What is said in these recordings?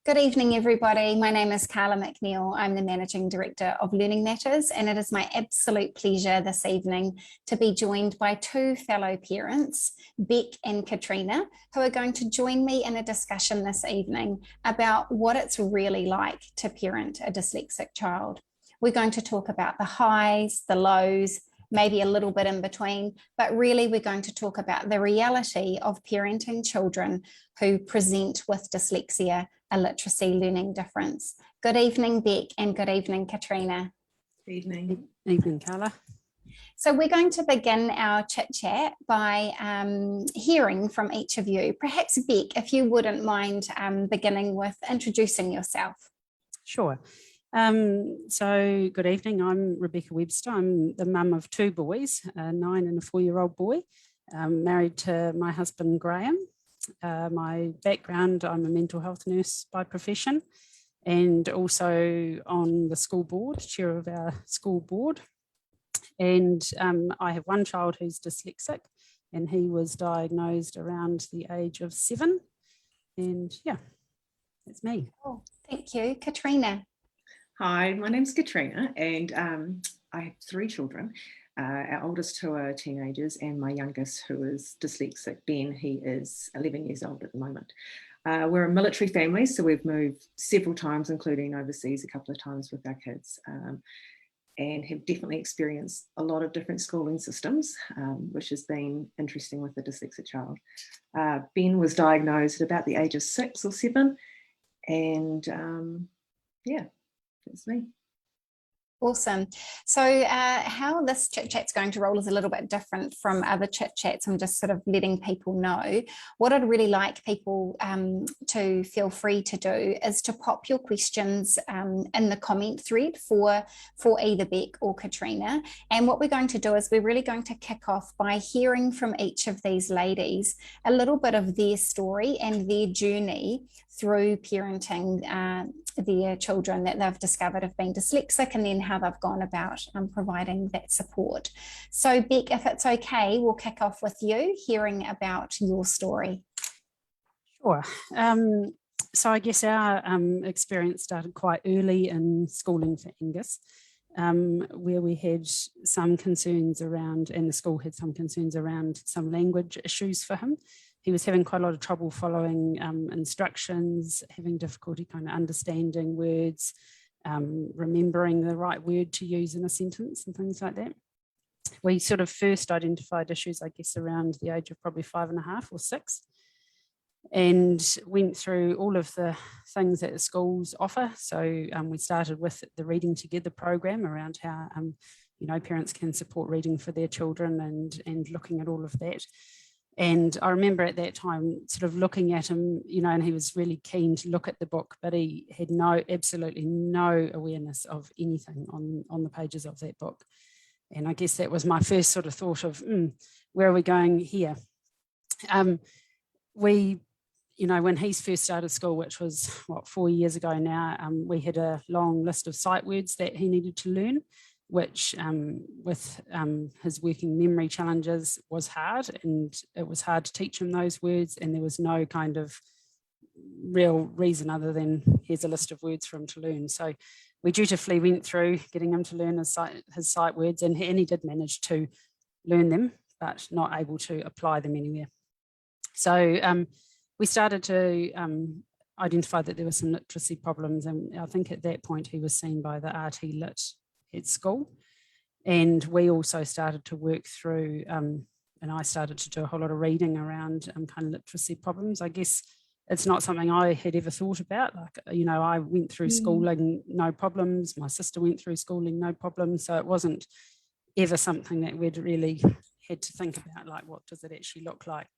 Good evening, everybody. My name is Carla McNeil. I'm the Managing Director of Learning Matters, and it is my absolute pleasure this evening to be joined by two fellow parents, Beck and Katrina, who are going to join me in a discussion this evening about what it's really like to parent a dyslexic child. We're going to talk about the highs, the lows, maybe a little bit in between, but really we're going to talk about the reality of parenting children who present with dyslexia, a literacy learning difference. Good evening, Beck, and good evening, Katrina. Good evening. Evening, Carla. So we're going to begin our chit chat by hearing from each of you. Perhaps Beck, if you wouldn't mind beginning with introducing yourself. Sure. So good evening, I'm Rebecca Webster. I'm the mum of two boys, a 9 and a 4-year-old boy, married to my husband Graham. My background, I'm a mental health nurse by profession and also on the school board, chair of our school board. And I have one child who's dyslexic, and he was diagnosed around the age of 7. And yeah, that's me. Oh, thank you. Katrina. Hi, my name's Katrina, and I have 3 children. Our oldest 2 are teenagers, and my youngest, who is dyslexic, Ben, he is 11 years old at the moment. We're a military family, so we've moved several times, including overseas a couple of times with our kids, and have definitely experienced a lot of different schooling systems, which has been interesting with a dyslexic child. Ben was diagnosed at about the age of 6 or 7, and yeah. That's me. Awesome. So how this chit chat's going to roll is a little bit different from other chit chats. I'm just sort of letting people know. What I'd really like people to feel free to do is to pop your questions in the comment thread for either Beck or Katrina. And what we're going to do is we're really going to kick off by hearing from each of these ladies a little bit of their story and their journey through parenting their children that they've discovered have been dyslexic, and then how they've gone about providing that support. So Beck, if it's okay, we'll kick off with you hearing about your story. Sure. So I guess our experience started quite early in schooling for Angus, where we had some concerns around, and the school had some concerns around some language issues for him. He was having quite a lot of trouble following instructions, having difficulty kind of understanding words, remembering the right word to use in a sentence and things like that. We sort of first identified issues, I guess, around the age of probably 5.5 or 6, and went through all of the things that the schools offer. So we started with the Reading Together program around how parents can support reading for their children, and looking at all of that. And I remember at that time sort of looking at him, and he was really keen to look at the book, but he had absolutely no awareness of anything on the pages of that book. And I guess that was my first sort of thought of, where are we going here? When he first started school, which was 4 years ago now, we had a long list of sight words that he needed to learn, which with his working memory challenges was hard, and it was hard to teach him those words, and there was no kind of real reason other than here's a list of words for him to learn. So we dutifully went through getting him to learn his sight words, and he did manage to learn them, but not able to apply them anywhere. So we started to identify that there were some literacy problems, and I think at that point he was seen by the RT Lit at school, and we also started to work through and I started to do a whole lot of reading around kind of literacy problems. I guess it's not something I had ever thought about. I went through schooling, no problems. My sister went through schooling, no problems. So it wasn't ever something that we'd really had to think about, like, what does it actually look like?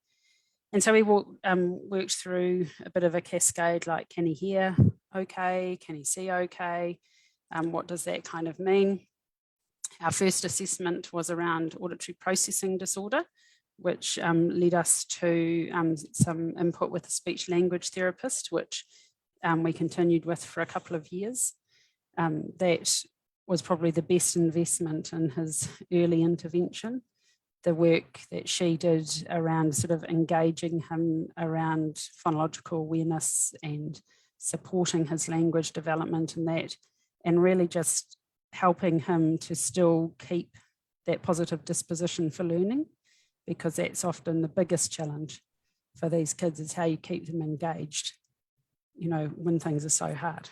And so we worked through a bit of a cascade, like, can he hear okay? Can he see okay? What does that kind of mean? Our first assessment was around auditory processing disorder, which led us to some input with a speech language therapist, which we continued with for a couple of years. That was probably the best investment in his early intervention. the work that she did around sort of engaging him around phonological awareness and supporting his language development and that, and really just helping him to still keep that positive disposition for learning, because that's often the biggest challenge for these kids, is how you keep them engaged, when things are so hard.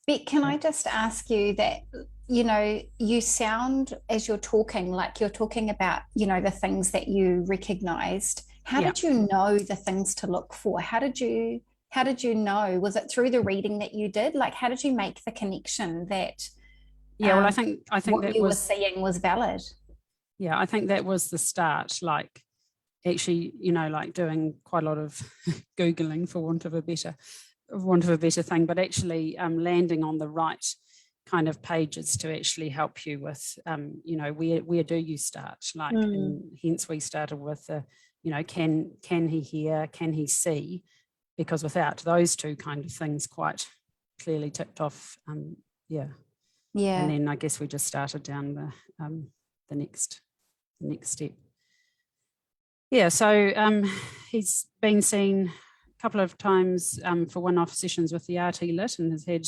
Beck, can I just ask you that, you sound, as you're talking, like you're talking about, the things that you recognized. How did you know the things to look for? How did you know? Was it through the reading that you did? Like, how did you make the connection that well, I think what that you were was seeing was valid? Yeah, I think that was the start, like actually, like doing quite a lot of Googling, for want of a better thing, but actually landing on the right kind of pages to actually help you with, where do you start? Like, and hence we started with can he hear, can he see? Because without those two kind of things quite clearly ticked off, And then I guess we just started down the next step. So he's been seen a couple of times for one-off sessions with the RT Lit, and has had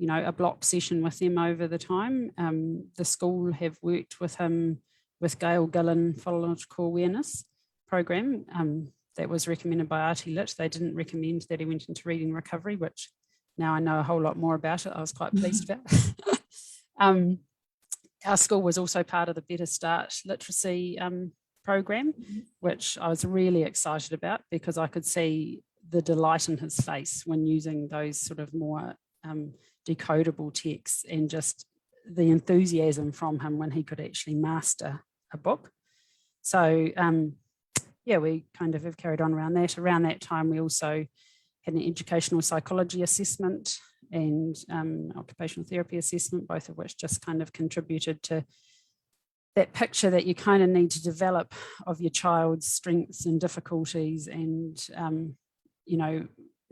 a block session with them over the time. The school have worked with him with Gail Gillen Phonological Awareness program that was recommended by RT Lit. They didn't recommend that he went into reading recovery, which now I know a whole lot more about it. I was quite pleased about. Our school was also part of the Better Start literacy program, which I was really excited about, because I could see the delight in his face when using those sort of more decodable texts, and just the enthusiasm from him when he could actually master a book. So we kind of have carried on around that. Around that time, we also had an educational psychology assessment and occupational therapy assessment, both of which just kind of contributed to that picture that you kind of need to develop of your child's strengths and difficulties, and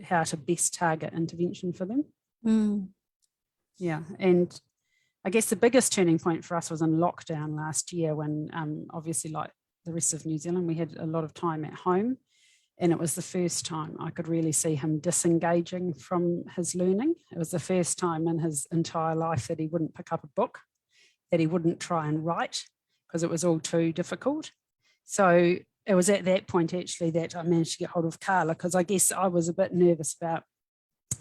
how to best target intervention for them. And I guess the biggest turning point for us was in lockdown last year, when obviously, like the rest of New Zealand, we had a lot of time at home, and it was the first time I could really see him disengaging from his learning. It was the first time in his entire life that he wouldn't pick up a book, that he wouldn't try and write, because it was all too difficult. So it was at that point actually that I managed to get hold of Carla, because I guess I was a bit nervous about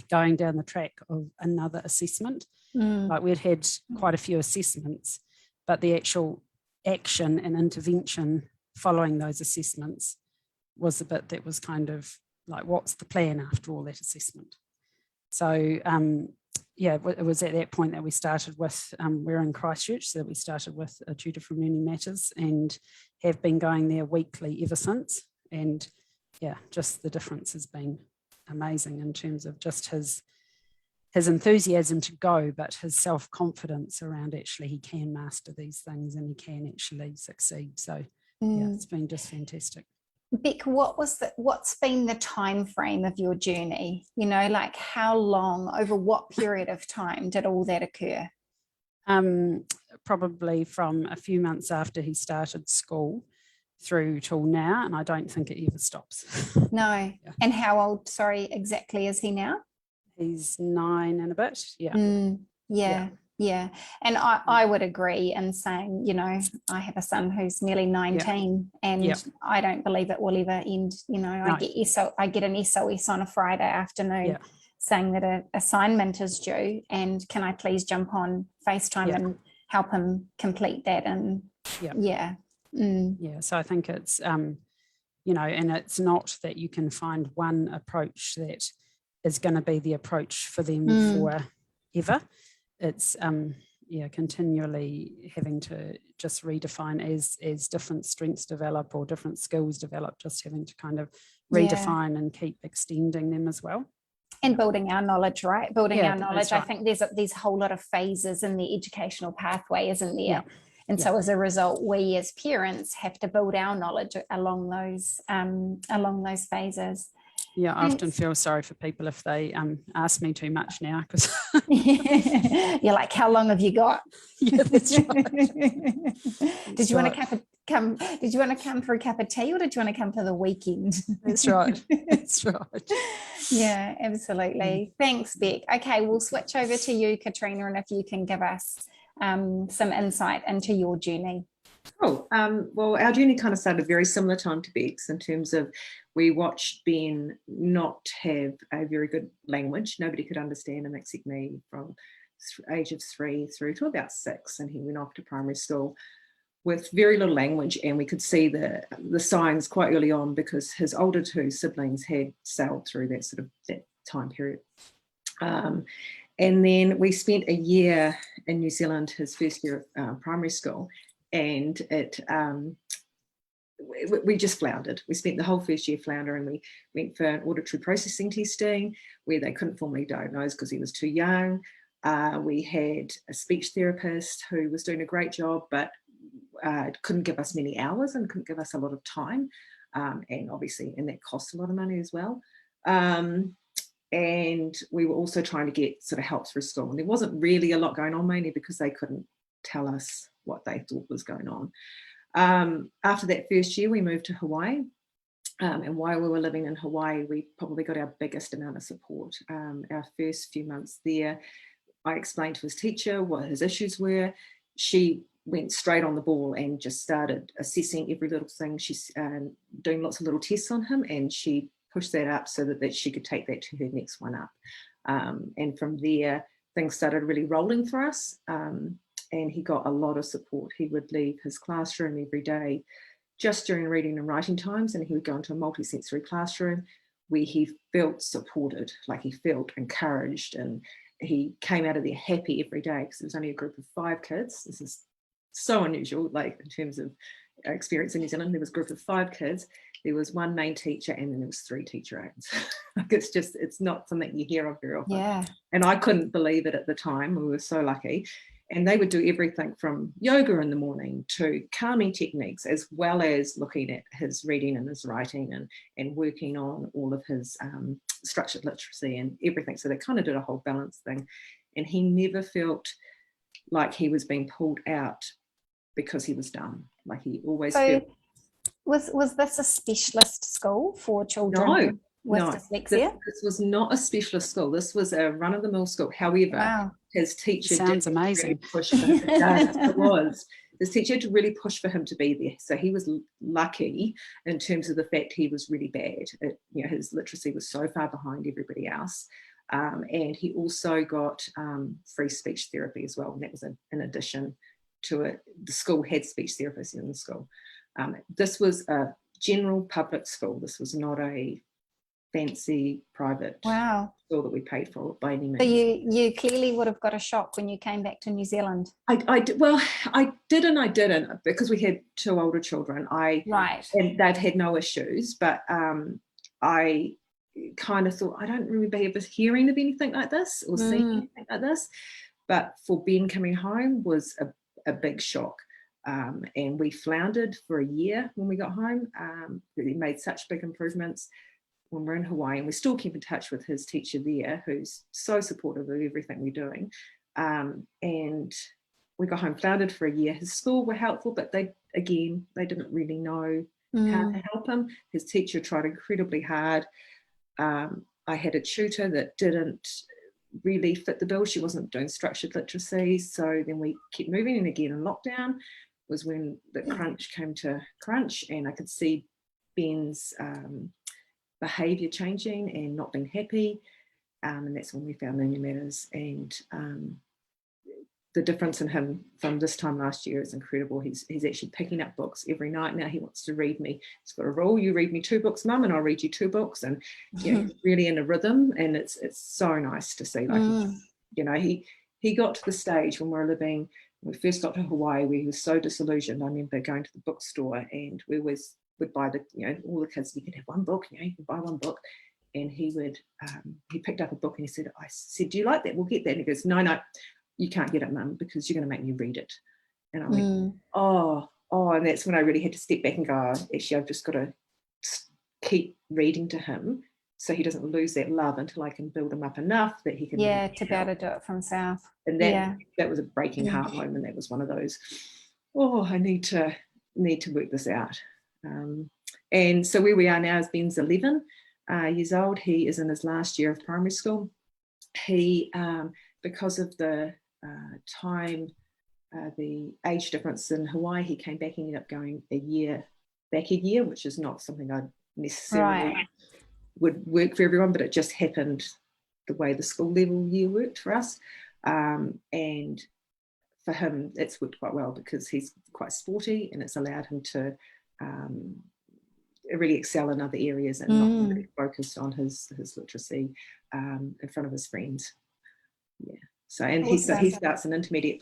going down the track of another assessment. Like, we'd had quite a few assessments, but the actual action and intervention following those assessments was the bit that was kind of like, what's the plan after all that assessment? So it was at that point that we started with, we're in Christchurch, so that we started with a tutor from Learning Matters, and have been going there weekly ever since. And just the difference has been amazing in terms of just his enthusiasm to go, but his self-confidence around actually he can master these things and he can actually succeed. So it's been just fantastic. Beck, what's been the time frame of your journey? Like, how long, over what period of time did all that occur? Probably from a few months after he started school through till now, and I don't think it ever stops. No. And how old, exactly is he now? He's 9 and a bit. Yeah. And I would agree in saying, I have a son who's nearly 19, and I don't believe it will ever end. I get an SOS on a Friday afternoon saying that an assignment is due, and can I please jump on FaceTime and help him complete that? And so I think it's and it's not that you can find one approach that is going to be the approach for them forever. It's continually having to just redefine as different strengths develop or different skills develop, just having to kind of redefine and keep extending them as well. And building our knowledge, right? Our knowledge. Right. I think there's a whole lot of phases in the educational pathway, isn't there? And Yeah. so as a result, we as parents have to build our knowledge along those phases. Yeah, I often Thanks. feel sorry for people if they ask me too much now, because You're like, how long have you got? yeah, that's right. Did you want to come? Did you want to come for a cup of tea, or did you want to come for the weekend? That's right. That's right. Yeah, absolutely. Thanks, Beck. Okay, we'll switch over to you, Katrina, and if you can give us some insight into your journey. Cool. Well, our journey kind of started very similar time to Beck's, in terms of we watched Ben not have a very good language. Nobody could understand him except me, from age of 3 through to about 6, and he went off to primary school with very little language, and we could see the signs quite early on, because his older 2 siblings had sailed through that time period. And then we spent a year in New Zealand, his first year of primary school, and we just floundered. We spent the whole first year floundering. We went for auditory processing testing, where they couldn't formally diagnose because he was too young. We had a speech therapist who was doing a great job, but couldn't give us many hours and couldn't give us a lot of time. And that cost a lot of money as well. And we were also trying to get sort of help through school. And there wasn't really a lot going on, mainly because they couldn't tell us what they thought was going on. After that first year, we moved to Hawaii. And while we were living in Hawaii, we probably got our biggest amount of support. Our first few months there, I explained to his teacher what his issues were. She went straight on the ball and just started assessing every little thing. She's doing lots of little tests on him, and she pushed that up so that she could take that to her next one up. And from there, things started really rolling for us. And he got a lot of support. He would leave his classroom every day just during reading and writing times, and he would go into a multisensory classroom where he felt supported, like he felt encouraged, and he came out of there happy every day, because it was only a group of 5 kids. This is so unusual, like in terms of experience in New Zealand. There was a group of 5 kids. There was 1 main teacher, and then there was 3 teacher aides. Like, it's not something you hear of very often. Yeah. And I couldn't believe it at the time. We were so lucky. And they would do everything from yoga in the morning to calming techniques, as well as looking at his reading and his writing, and working on all of his structured literacy and everything. So they kind of did a whole balance thing. And he never felt like he was being pulled out because he was dumb. Like, he always felt. Was this a specialist school for children with dyslexia? This was not a specialist school. This was a run-of-the-mill school. However, his teacher sounds amazing. Really push for him. It was. His teacher had to really push for him to be there. So he was lucky in terms of the fact he was really bad. His literacy was so far behind everybody else. And he also got free speech therapy as well. And that was in addition to it. The school had speech therapists in the school. This was a general public school. This was not a fancy private school that we paid for by any means. So you clearly would have got a shock when you came back to New Zealand. I did and I didn't, because we had 2 older children. And they've had no issues, but I kind of thought, I don't remember ever hearing of anything like this or seeing anything like this. But for Ben coming home was a big shock. And we floundered for a year when we got home. We made such big improvements when we're in Hawaii, and we still keep in touch with his teacher there, who's so supportive of everything we're doing. And we got home, floundered for a year. His school were helpful, but they didn't really know how to help him. His teacher tried incredibly hard. I had a tutor that didn't really fit the bill. She wasn't doing structured literacy. So then we kept moving, and again in lockdown was when the crunch came to crunch, and I could see Ben's behaviour changing and not being happy. And that's when we found Learning Matters. And the difference in him from this time last year is incredible. He's actually picking up books every night now. He wants to read me. He's got a rule: you read me 2 books, Mum, and I'll read you 2 books. And really in a rhythm, and it's so nice to see. Like he got to the stage when we first got to Hawaii, where he was so disillusioned. I remember going to the bookstore, and we always would buy all the kids, you can have 1 book, you can buy 1 book. And he picked up a book, and he said, I said, do you like that? We'll get that. And he goes, no, you can't get it, Mum, because you're going to make me read it. And I went, oh, and that's when I really had to step back and go, actually, I've just got to keep reading to him so he doesn't lose that love until I can build him up enough that he can to be able to do it from south. And that was a breaking heart moment. That was one of those, I need to work this out. And so where we are now is Ben's 11 years old. He is in his last year of primary school. He, because of the time, the age difference in Hawaii, he came back and ended up going a year, which is not something I necessarily would work for everyone, but it just happened the way the school level year worked for us. And for him, it's worked quite well because he's quite sporty, and it's allowed him to really excel in other areas and not really focus on his literacy in front of his friends. Yeah. So, and he starts an intermediate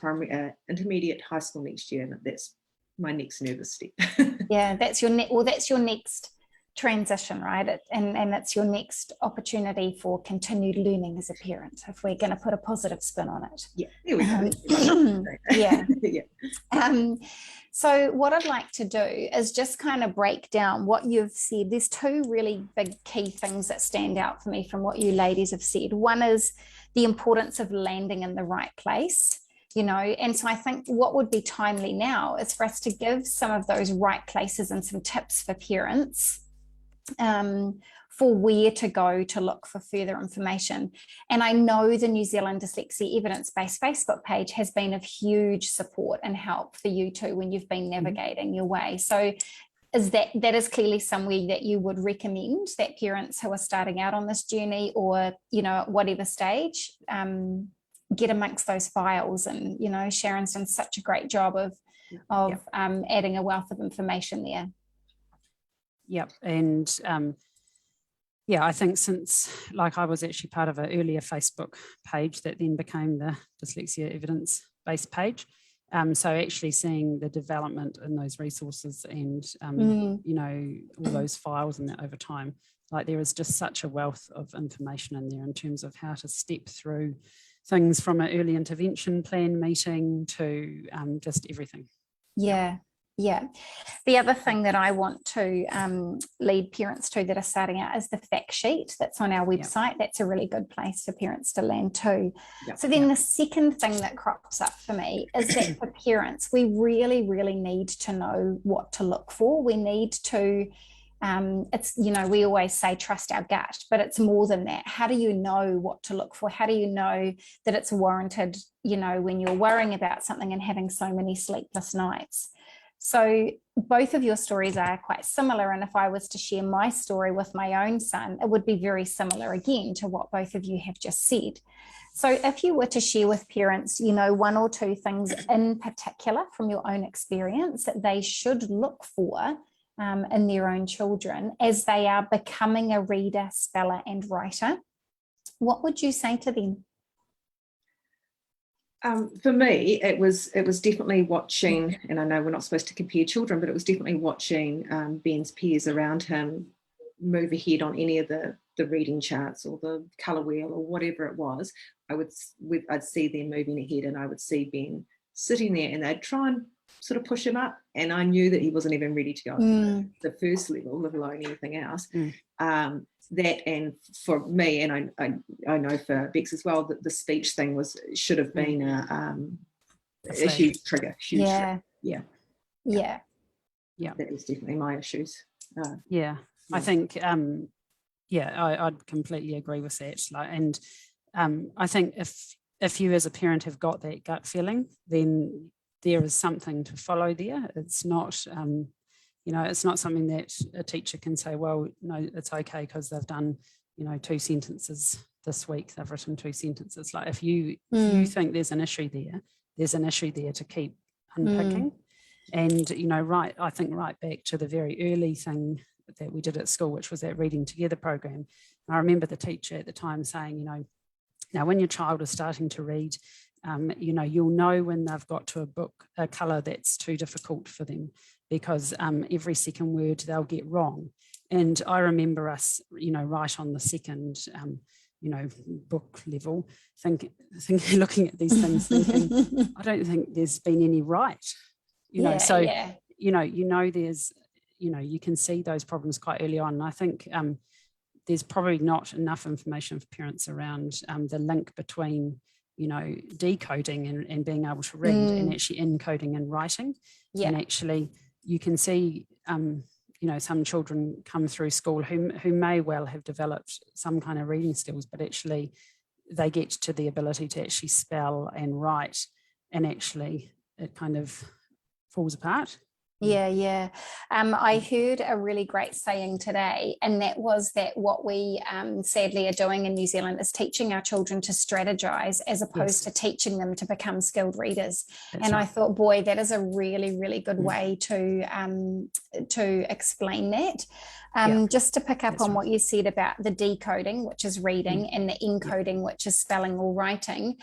high school next year, and that's my next nervous step. Yeah, that's your next transition, right? And that's your next opportunity for continued learning as a parent, if we're going to put a positive spin on it. Yeah, there we go. Yeah. So what I'd like to do is just kind of break down what you've said. There's two really big key things that stand out for me from what you ladies have said. One is the importance of landing in the right place, and so I think what would be timely now is for us to give some of those right places and some tips for parents for where to go to look for further information. And I know the New Zealand Dyslexia Evidence-Based Facebook page has been of huge support and help for you too when you've been navigating your way. So that is clearly somewhere that you would recommend that parents who are starting out on this journey, or at whatever stage, get amongst those files. And Sharon's done such a great job of adding a wealth of information there. Yep. And I think since, I was actually part of an earlier Facebook page that then became the Dyslexia Evidence-Based page. So actually seeing the development in those resources and, all those files and that over time, there is just such a wealth of information in there in terms of how to step through things from an early intervention plan meeting to just everything. Yeah. The other thing that I want to lead parents to that are starting out is the fact sheet that's on our website. That's a really good place for parents to land too. So then the second thing that crops up for me is that for parents, we really, really need to know what to look for. We need to, we always say trust our gut, but it's more than that. How do you know what to look for? How do you know that it's warranted, when you're worrying about something and having so many sleepless nights? So both of your stories are quite similar. And if I was to share my story with my own son, it would be very similar again to what both of you have just said. So if you were to share with parents, one or two things in particular from your own experience that they should look for in their own children as they are becoming a reader, speller, and writer, what would you say to them? For me, it was definitely watching, and I know we're not supposed to compare children, but it was definitely watching Ben's peers around him move ahead on any of the reading charts or the colour wheel or whatever it was. I'd see them moving ahead, and I would see Ben sitting there, and they'd try and sort of push him up, and I knew that he wasn't even ready to go to the first level, let alone anything else. That, and for me, and I know for Bex as well, that the speech thing should have been a huge trigger. Trigger. Yeah. That was definitely my issues. I think I'd completely agree with that. And I think if you as a parent have got that gut feeling, then there is something to follow there. It's not it's not something that a teacher can say, well, no, it's okay because they've done, 2 sentences this week, they've written 2 sentences. If you think there's an issue there to keep unpicking. And, I think right back to the very early thing that we did at school, which was that Reading Together program. And I remember the teacher at the time saying, now when your child is starting to read, you'll know when they've got to a colour that's too difficult for them, because every second word they'll get wrong. And I remember us, right on the second, book level, looking at these things, thinking, I don't think there's been any right, there's, you can see those problems quite early on. And I think there's probably not enough information for parents around the link between, you know, decoding and being able to read and actually encoding and writing. Yeah. And actually you can see, you know, some children come through school who may well have developed some kind of reading skills, but actually they get to the ability to actually spell and write, and actually it kind of falls apart. Yeah. I heard a really great saying today, and that was that what we sadly are doing in New Zealand is teaching our children to strategize as opposed to teaching them to become skilled readers. That's right. I thought, boy, that is a really, really good way to explain that. Just to pick up on what you said about the decoding, which is reading, and the encoding, which is spelling or writing.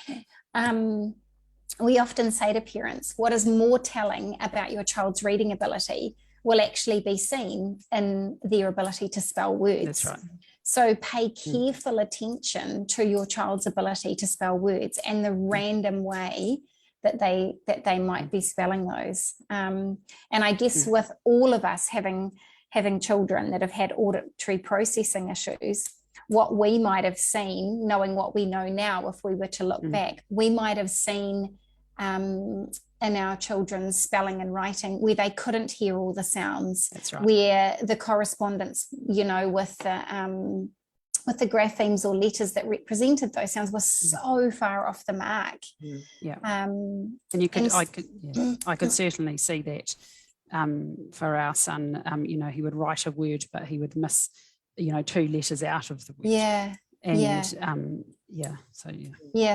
We often say to parents, what is more telling about your child's reading ability will actually be seen in their ability to spell words. That's right. So pay careful attention to your child's ability to spell words and the random way that they might be spelling those. And I guess with all of us having children that have had auditory processing issues, what we might have seen, knowing what we know now, if we were to look back, we might have seen in our children's spelling and writing where they couldn't hear all the sounds. That's right. Where the correspondence, you know, with the graphemes or letters that represented those sounds was so far off the mark. And I could certainly see that for our son. You know, he would write a word, but he would miss, you know, 2 letters out of the word.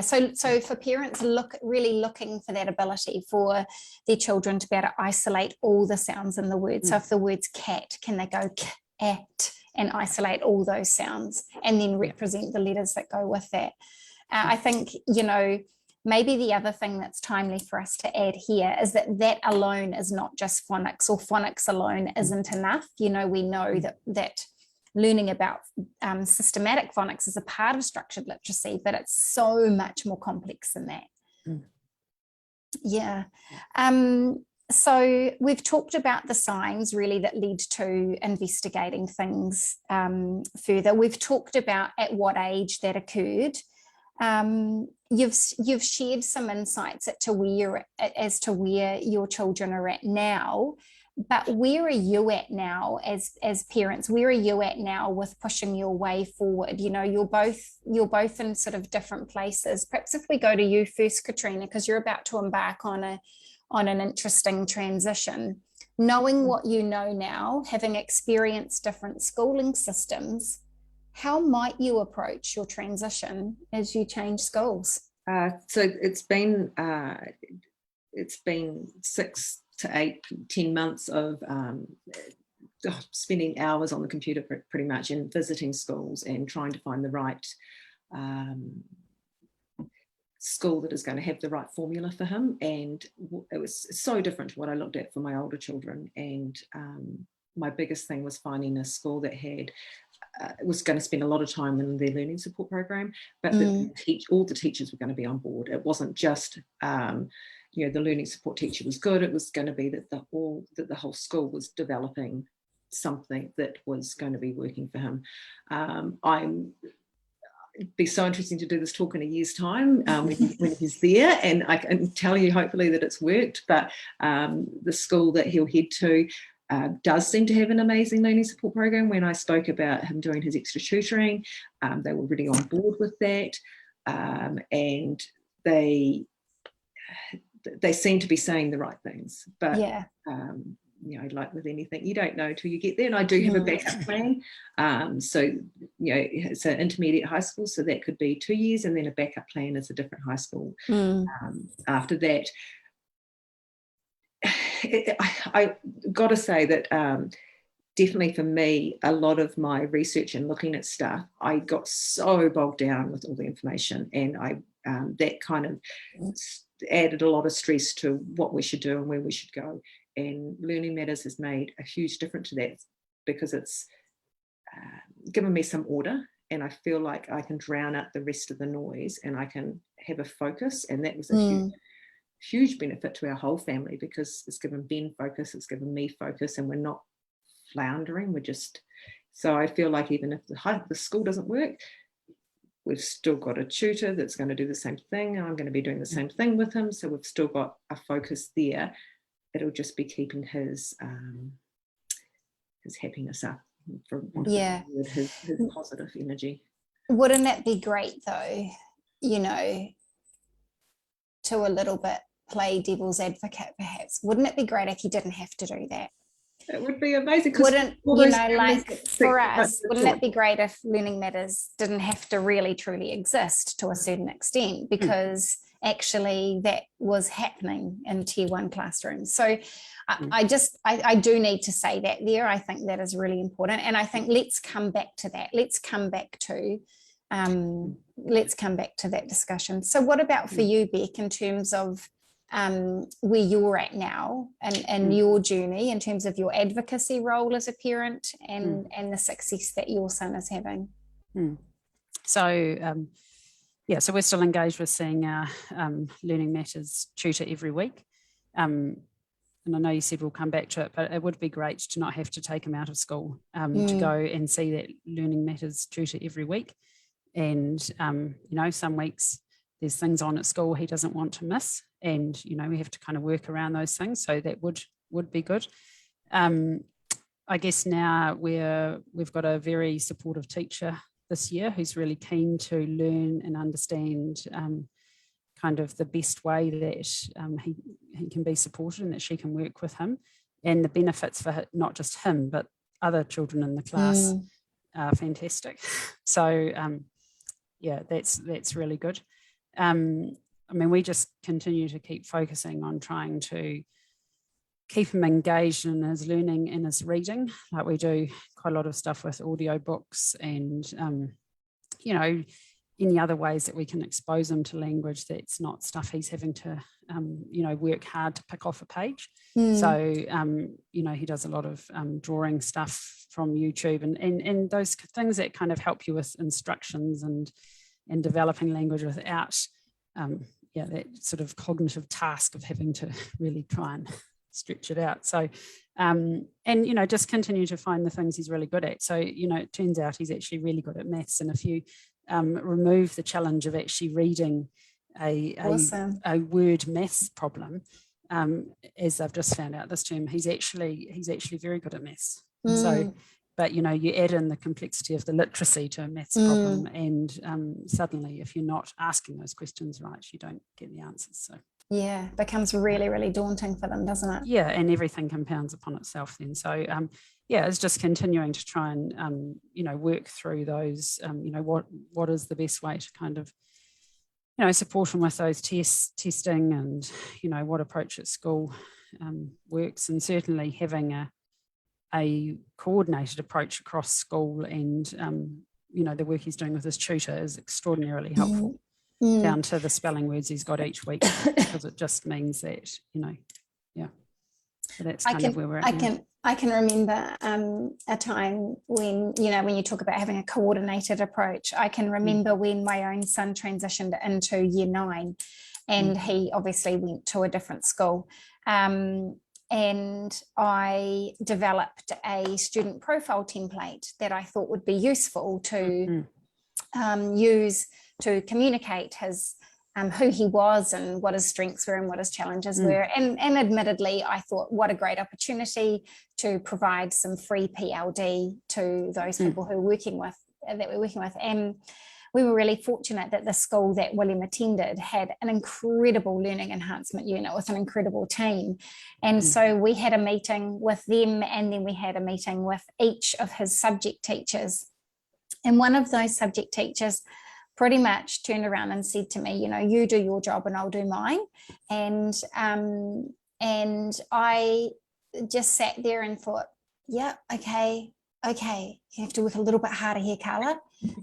So for parents really looking for that ability for their children to be able to isolate all the sounds in the word. So if the word's cat, can they go cat and isolate all those sounds and then represent the letters that go with that? I think, you know, maybe the other thing that's timely for us to add here is that alone is not just phonics, or phonics alone isn't enough. You know, we know that learning about systematic phonics is a part of structured literacy, but it's so much more complex than that. So we've talked about the signs really that lead to investigating things further. We've talked about at what age that occurred. You've shared some insights as to where your children are at now. But where are you at now as parents? Where are you at now with pushing your way forward? You know, you're both in sort of different places. Perhaps if we go to you first, Katrina, because you're about to embark on an interesting transition. Knowing what you know now, having experienced different schooling systems, how might you approach your transition as you change schools? So it's been 6 to 8, 10 months of spending hours on the computer pretty much, and visiting schools and trying to find the right school that is going to have the right formula for him. And it was so different to what I looked at for my older children. And my biggest thing was finding a school that had was going to spend a lot of time in their learning support program, but all the teachers were going to be on board. It wasn't just you know, the learning support teacher was good. It was going to be that the whole school was developing something that was going to be working for him. It'd be so interesting to do this talk in a year's time when he's there, and I can tell you hopefully that it's worked. But the school that he'll head to does seem to have an amazing learning support program. When I spoke about him doing his extra tutoring, they were really on board with that, and they seem to be saying the right things. But you know, like with anything, you don't know till you get there. And I do have a backup plan. So, you know, it's an intermediate high school, so that could be 2 years, and then a backup plan is a different high school after that. I got to say that definitely for me, a lot of my research and looking at stuff, I got so bogged down with all the information, and that kind of added a lot of stress to what we should do and where we should go. And Learning Matters has made a huge difference to that, because it's given me some order, and I feel like I can drown out the rest of the noise and I can have a focus. And that was a huge benefit to our whole family, because it's given Ben focus, it's given me focus, and we're not floundering, we're just So I feel like even if the school doesn't work, we've still got a tutor that's going to do the same thing. I'm going to be doing the same thing with him. So we've still got a focus there. It'll just be keeping his happiness up, for want of a word, his positive energy. Wouldn't it be great though, you know, to a little bit play devil's advocate perhaps? Wouldn't it be great if you didn't have to do that? It would be amazing. Wouldn't, you know, like for us, wouldn't it be great if Learning Matters didn't have to really truly exist to a certain extent, because actually that was happening in tier 1 classrooms. So I do need to say that there. I think that is really important. And I think let's come back to that. Let's come back to that discussion. So what about for you, Beck, in terms of where you're at now and your journey in terms of your advocacy role as a parent and the success that your son is having? So so we're still engaged with seeing our Learning Matters tutor every week. And I know you said we'll come back to it, but it would be great to not have to take him out of school, to go and see that Learning Matters tutor every week. And, you know, some weeks there's things on at school he doesn't want to miss. And, you know, we have to kind of work around those things. So that would be good. I guess now we've got a very supportive teacher this year who's really keen to learn and understand kind of the best way that he can be supported and that she can work with him, and the benefits for not just him but other children in the class are fantastic. So that's really good. I mean, we just continue to keep focusing on trying to keep him engaged in his learning and his reading. Like we do quite a lot of stuff with audio books and, you know, any other ways that we can expose him to language that's not stuff he's having to, you know, work hard to pick off a page. So, you know, he does a lot of drawing stuff from YouTube and those things that kind of help you with instructions and developing language without, that sort of cognitive task of having to really try and stretch it out. So, and, you know, just continue to find the things he's really good at. So, you know, it turns out he's actually really good at maths. And if you remove the challenge of actually reading a word maths problem, as I've just found out this term, he's actually very good at maths. So, but, you know, you add in the complexity of the literacy to a maths problem, and suddenly if you're not asking those questions right, you don't get the answers. So yeah, it becomes really, really daunting for them, doesn't it? Yeah, and everything compounds upon itself then. So it's just continuing to try and you know, work through those, you know, what is the best way to kind of, you know, support them with those testing and, you know, what approach at school works, and certainly having a coordinated approach across school and, you know, the work he's doing with his tutor is extraordinarily helpful, down to the spelling words he's got each week, because it just means that, you know, so that's kind of where we're at. I can remember a time when, you know, when you talk about having a coordinated approach, I can remember when my own son transitioned into year 9 and he obviously went to a different school. And I developed a student profile template that I thought would be useful to use to communicate his who he was and what his strengths were and what his challenges were. And admittedly, I thought what a great opportunity to provide some free PLD to those people who we're working with. And we were really fortunate that the school that William attended had an incredible learning enhancement unit with an incredible team. And so we had a meeting with them, and then we had a meeting with each of his subject teachers. And one of those subject teachers pretty much turned around and said to me, you know, you do your job and I'll do mine. And I just sat there and thought, yeah, okay, you have to work a little bit harder here, Carla,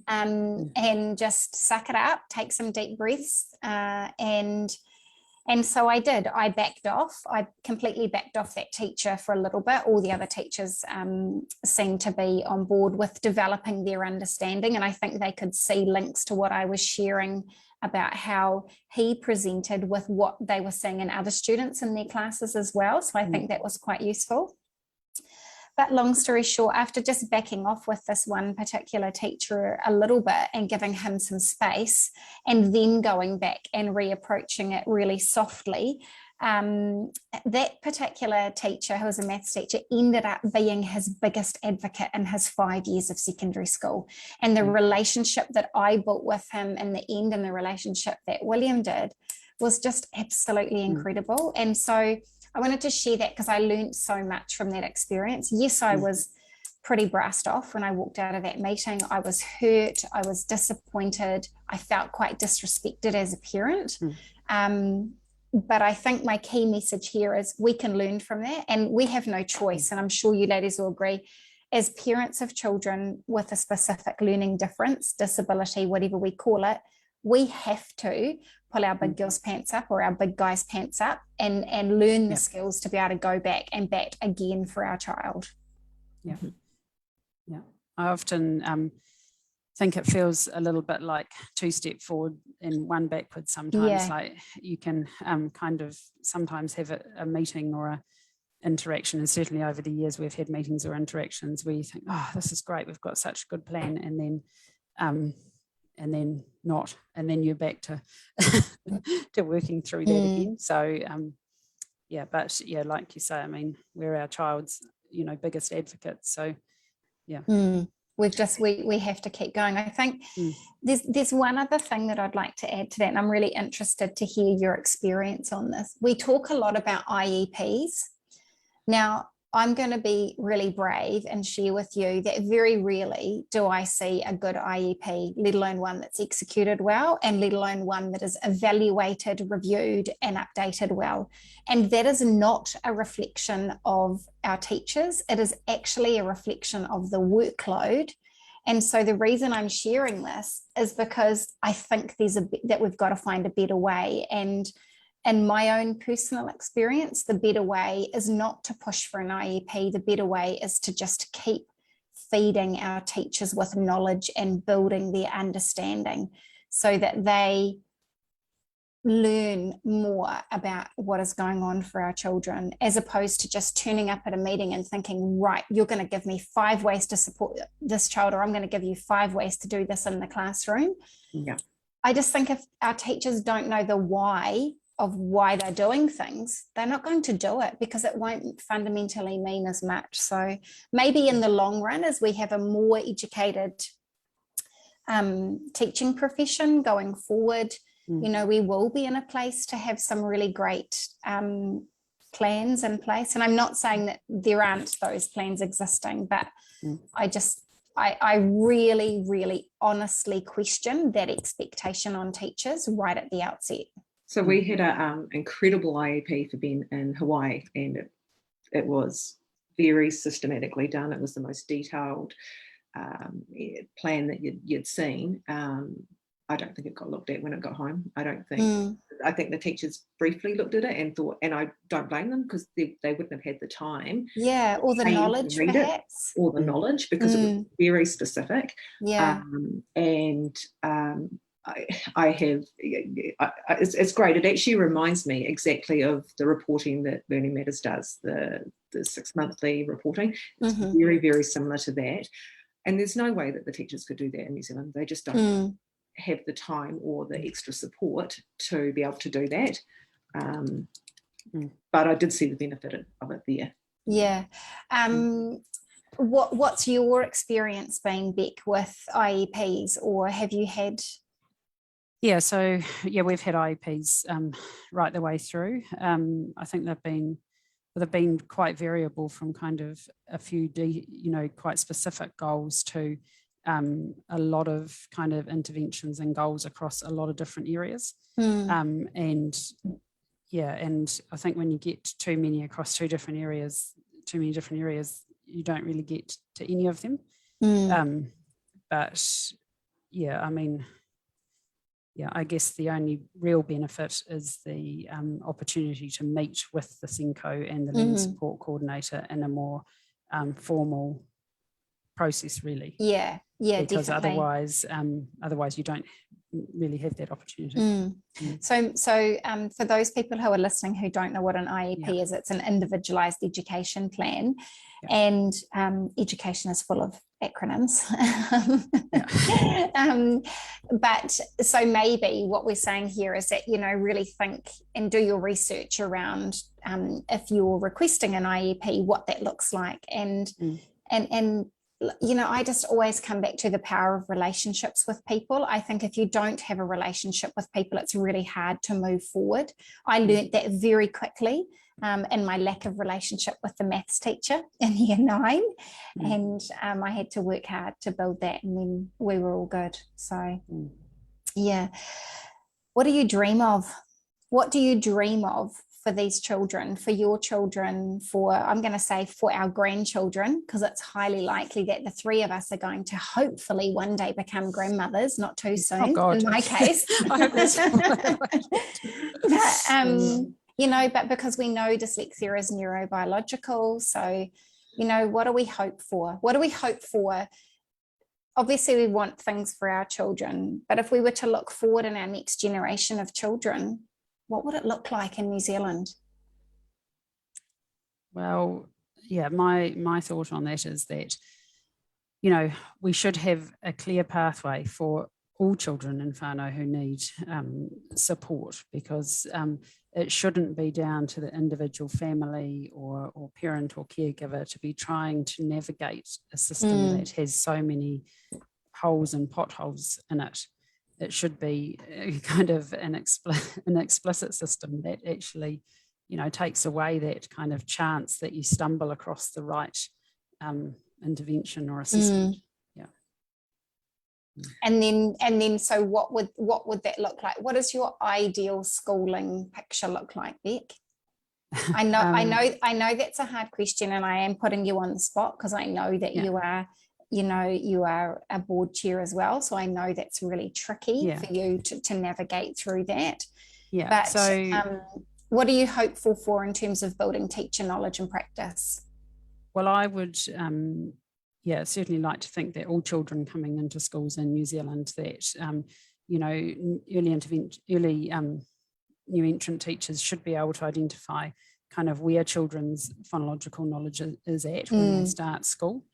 and just suck it up, take some deep breaths, and so I did. I backed off. I completely backed off that teacher for a little bit. All the other teachers seemed to be on board with developing their understanding, and I think they could see links to what I was sharing about how he presented with what they were seeing in other students in their classes as well. So I think that was quite useful. But long story short, after just backing off with this one particular teacher a little bit and giving him some space, and then going back and reapproaching it really softly, that particular teacher, who was a maths teacher, ended up being his biggest advocate in his 5 years of secondary school. And the relationship that I built with him in the end, and the relationship that William did, was just absolutely incredible. And so I wanted to share that because I learned so much from that experience. Yes, I was pretty brassed off when I walked out of that meeting. I was hurt. I was disappointed. I felt quite disrespected as a parent. But I think my key message here is we can learn from that, and we have no choice. And I'm sure you ladies will agree, as parents of children with a specific learning difference, disability, whatever we call it, we have to pull our big girls' pants up, or our big guys' pants up, and learn the skills to be able to go back and back again for our child. Yeah. Yeah. I often think it feels a little bit like 2 steps forward and 1 backward sometimes. Like you can kind of sometimes have a meeting or a interaction, and certainly over the years we've had meetings or interactions where you think, oh, this is great, we've got such a good plan, and then not, and then you're back to to working through that again. So but like you say, I mean, we're our child's biggest advocates, so we have to keep going. I think there's one other thing that I'd like to add to that, and I'm really interested to hear your experience on this. We talk a lot about IEPs. Now, I'm going to be really brave and share with you that very rarely do I see a good IEP, let alone one that's executed well, and let alone one that is evaluated, reviewed, and updated well. And that is not a reflection of our teachers. It is actually a reflection of the workload. And so the reason I'm sharing this is because I think that we've got to find a better way. And in my own personal experience, the better way is not to push for an IEP. The better way is to just keep feeding our teachers with knowledge and building their understanding so that they learn more about what is going on for our children, as opposed to just turning up at a meeting and thinking, right, you're going to give me 5 ways to support this child, or I'm going to give you 5 ways to do this in the classroom. Yeah. I just think if our teachers don't know the why of why they're doing things, they're not going to do it, because it won't fundamentally mean as much. So maybe in the long run, as we have a more educated teaching profession going forward, we will be in a place to have some really great plans in place. And I'm not saying that there aren't those plans existing, but I really, really honestly question that expectation on teachers right at the outset. So we had an incredible IEP for Ben in Hawaii, and it was very systematically done. It was the most detailed plan that you'd seen. I don't think it got looked at when it got home. I don't think. I think the teachers briefly looked at it and thought, and I don't blame them, because they wouldn't have had the time. Yeah, or the knowledge perhaps. Or the knowledge, because it was very specific. Yeah. I have, it's great. It actually reminds me exactly of the reporting that Learning Matters does, the 6-monthly reporting. It's very, very similar to that. And there's no way that the teachers could do that in New Zealand. They just don't have the time or the extra support to be able to do that. But I did see the benefit of it there. Yeah. What's your experience been, Beck, with IEPs, or have you had? Yeah, so we've had IEPs right the way through. I think they've been quite variable, from kind of a few quite specific goals to a lot of kind of interventions and goals across a lot of different areas. And I think when you get too many across too many different areas, you don't really get to any of them. I guess the only real benefit is the opportunity to meet with the SENCO and the Learning Support Coordinator in a more formal process, really. Yeah, because definitely. otherwise you don't really have that opportunity. So for those people who are listening who don't know what an IEP is, it's an individualized education plan, and education is full of acronyms. But so maybe what we're saying here is that, really think and do your research around if you're requesting an IEP, what that looks like, and I just always come back to the power of relationships with people. I think if you don't have a relationship with people, it's really hard to move forward. I learned that very quickly in my lack of relationship with the maths teacher in year 9. And I had to work hard to build that, and then we were all good. So, yeah. What do you dream of? What do you dream of for these children, for your children, I'm going to say for our grandchildren, because it's highly likely that the 3 of us are going to hopefully one day become grandmothers, not too soon, in my case. I hope that's but because we know dyslexia is neurobiological, so, what do we hope for? What do we hope for? Obviously, we want things for our children, but if we were to look forward in our next generation of children, what would it look like in New Zealand? Well, my thought on that is that, we should have a clear pathway for all children in whānau who need support, because it shouldn't be down to the individual family or parent or caregiver to be trying to navigate a system that has so many holes and potholes in it. It should be kind of an explicit system that actually, takes away that kind of chance that you stumble across the right intervention or assessment. And then, so what would that look like? What does your ideal schooling picture look like, Beck? I know that's a hard question, and I am putting you on the spot because I know that you are. You are a board chair as well, so I know that's really tricky for you to navigate through that. But so, what are you hopeful for in terms of building teacher knowledge and practice? Well, I would certainly like to think that all children coming into schools in New Zealand, that early new entrant teachers should be able to identify kind of where children's phonological knowledge is at when they start school.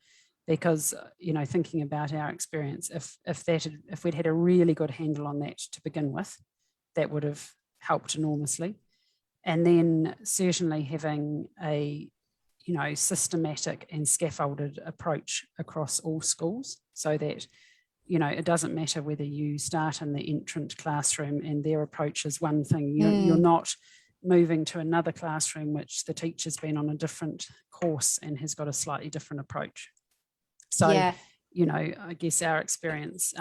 Because, thinking about our experience, if we'd had a really good handle on that to begin with, that would have helped enormously. And then certainly having a, systematic and scaffolded approach across all schools, so that, it doesn't matter whether you start in the entrant classroom and their approach is one thing, you're not moving to another classroom which the teacher's been on a different course and has got a slightly different approach. So, I guess our experience,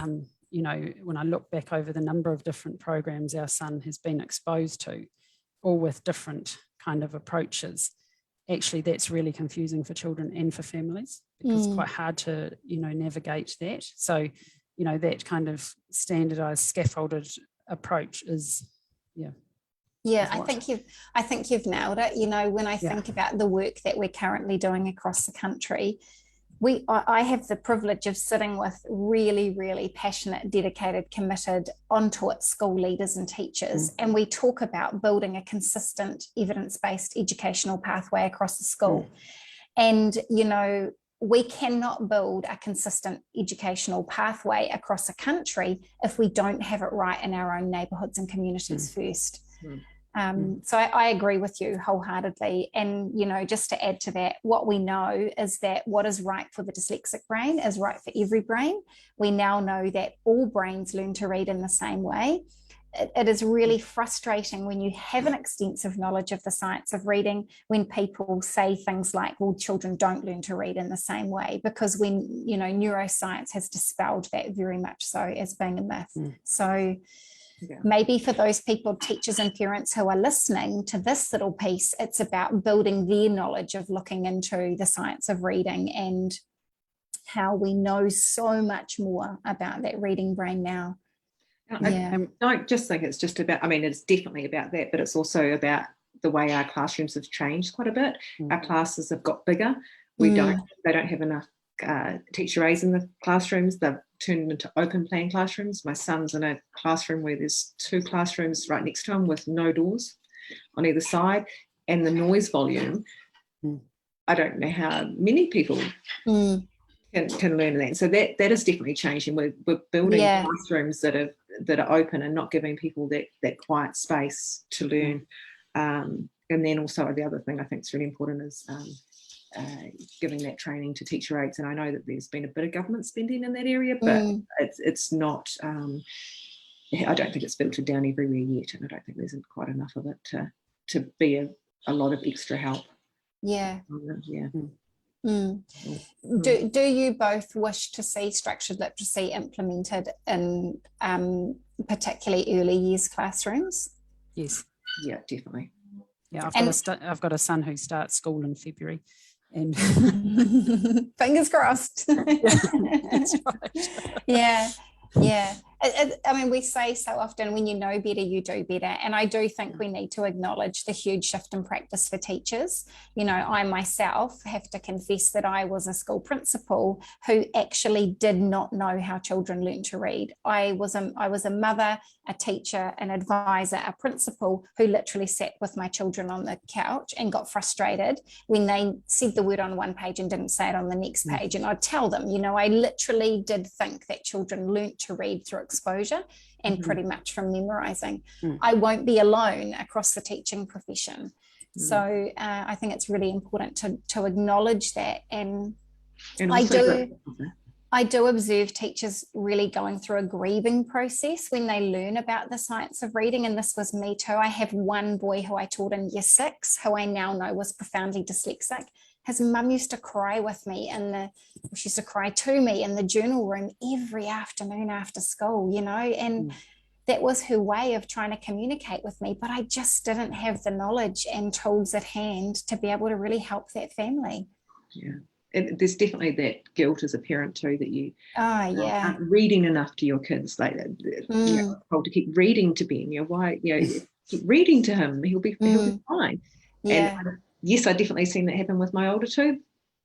when I look back over the number of different programs our son has been exposed to, all with different kind of approaches, actually that's really confusing for children and for families, because it's quite hard to, navigate that. So, that kind of standardized, scaffolded approach is, I think you've nailed it. When I think about the work that we're currently doing across the country, I have the privilege of sitting with really, really passionate, dedicated, committed, onto it school leaders and teachers. And we talk about building a consistent, evidence-based educational pathway across the school. And, we cannot build a consistent educational pathway across a country if we don't have it right in our own neighbourhoods and communities first. So I agree with you wholeheartedly. And, just to add to that, what we know is that what is right for the dyslexic brain is right for every brain. We now know that all brains learn to read in the same way. It is really frustrating when you have an extensive knowledge of the science of reading, when people say things like, well, children don't learn to read in the same way, because when, neuroscience has dispelled that very much so as being a myth. So maybe for those people, teachers and parents who are listening to this little piece, it's about building their knowledge of looking into the science of reading and how we know so much more about that reading brain now. I don't just think it's just about, it's definitely about that, but it's also about the way our classrooms have changed quite a bit. Our classes have got bigger. They don't have enough teacher aides in the classrooms. They've turned into open plan classrooms. My son's in a classroom where there's 2 classrooms right next to him with no doors on either side, and the noise volume, I don't know how many people can learn that. So that is definitely changing. We're building classrooms that are open and not giving people that quiet space to learn. And then also the other thing I think is really important is giving that training to teacher aides. And I know that there's been a bit of government spending in that area, but it's not, I don't think it's filtered down everywhere yet, and I don't think there's quite enough of it to be a lot of extra help. Do you both wish to see structured literacy implemented in particularly early years classrooms? Yes. Yeah, definitely. Yeah, I've got a son who starts school in February, and fingers crossed. That's right. Yeah. I mean, we say so often, when you know better, you do better. And I do think we need to acknowledge the huge shift in practice for teachers. You know, I myself have to confess that I was a school principal who actually did not know how children learn to read. I was a mother, a teacher, an advisor, a principal who literally sat with my children on the couch and got frustrated when they said the word on one page and didn't say it on the next page. And I'd tell them, you know, I literally did think that children learnt to read through exposure and pretty much from memorizing. I won't be alone across the teaching profession. So I think it's really important to acknowledge that. And I do observe teachers really going through a grieving process when they learn about the science of reading. And this was me too. I have one boy who I taught in year 6, who I now know was profoundly dyslexic. His mum used to cry with me she used to cry to me in the journal room every afternoon after school, you know, and that was her way of trying to communicate with me. But I just didn't have the knowledge and tools at hand to be able to really help that family. Yeah. And there's definitely that guilt as a parent too, that you aren't reading enough to your kids, like you're told to keep reading to Ben. Keep reading to him, he'll be fine. And yes, I definitely seen that happen with my older 2,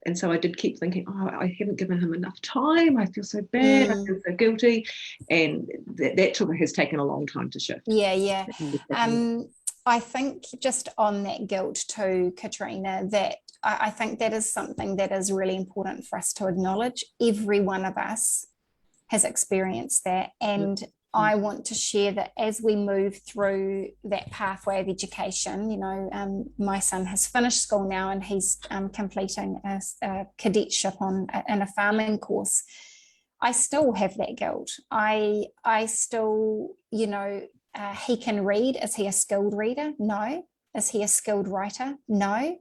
and so I did keep thinking, I haven't given him enough time, I feel so bad, I feel so guilty, and that has taken a long time to shift. I think just on that guilt too, Katrina, that I think that is something that is really important for us to acknowledge. Every one of us has experienced that, and I want to share that as we move through that pathway of education, you know, my son has finished school now, and he's completing a cadetship in a farming course. I still have that guilt. I still, you know, he can read. Is he a skilled reader? No. Is he a skilled writer? No.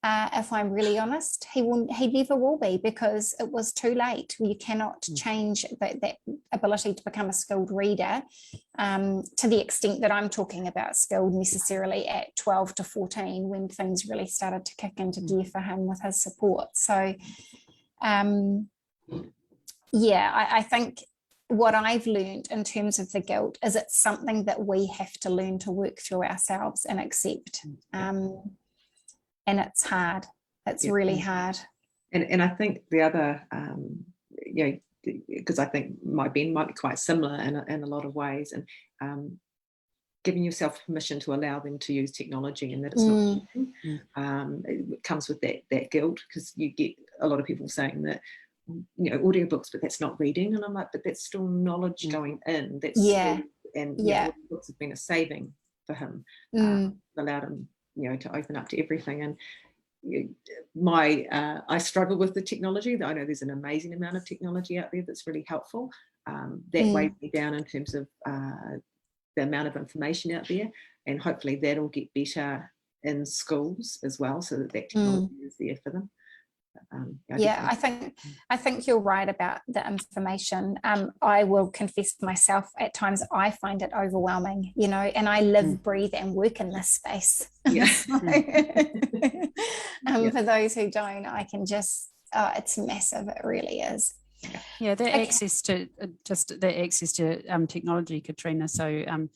If I'm really honest, he never will be, because it was too late. You cannot change that ability to become a skilled reader to the extent that I'm talking about skilled necessarily at 12 to 14, when things really started to kick into gear for him with his support. So, I think what I've learned in terms of the guilt is it's something that we have to learn to work through ourselves and accept. And it's hard. It's really hard. And I think the other, because I think my Ben might be quite similar in a lot of ways, and giving yourself permission to allow them to use technology, and that it's not it comes with that guilt, because you get a lot of people saying that, you know, audiobooks, but that's not reading, and I'm like, but that's still knowledge going in. That's audiobooks have been a saving for him, allowed him, you know, to open up to everything. And I struggle with the technology. I know there's an amazing amount of technology out there that's really helpful. That weighs me down in terms of the amount of information out there, and hopefully that'll get better in schools as well, so that technology is there for them. I think you're right about the information. I will confess myself, at times I find it overwhelming, you know, and I live, breathe and work in this space. For those who don't, I can just, it's massive, it really is. Access to technology, Katrina. So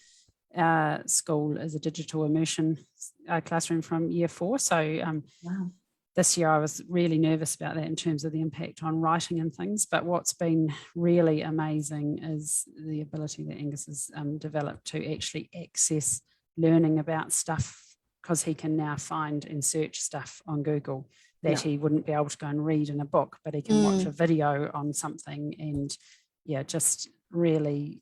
our school is a digital immersion classroom from year 4, so this year I was really nervous about that in terms of the impact on writing and things. But what's been really amazing is the ability that Angus has developed to actually access learning about stuff, because he can now find and search stuff on Google that he wouldn't be able to go and read in a book, but he can watch a video on something. And just really,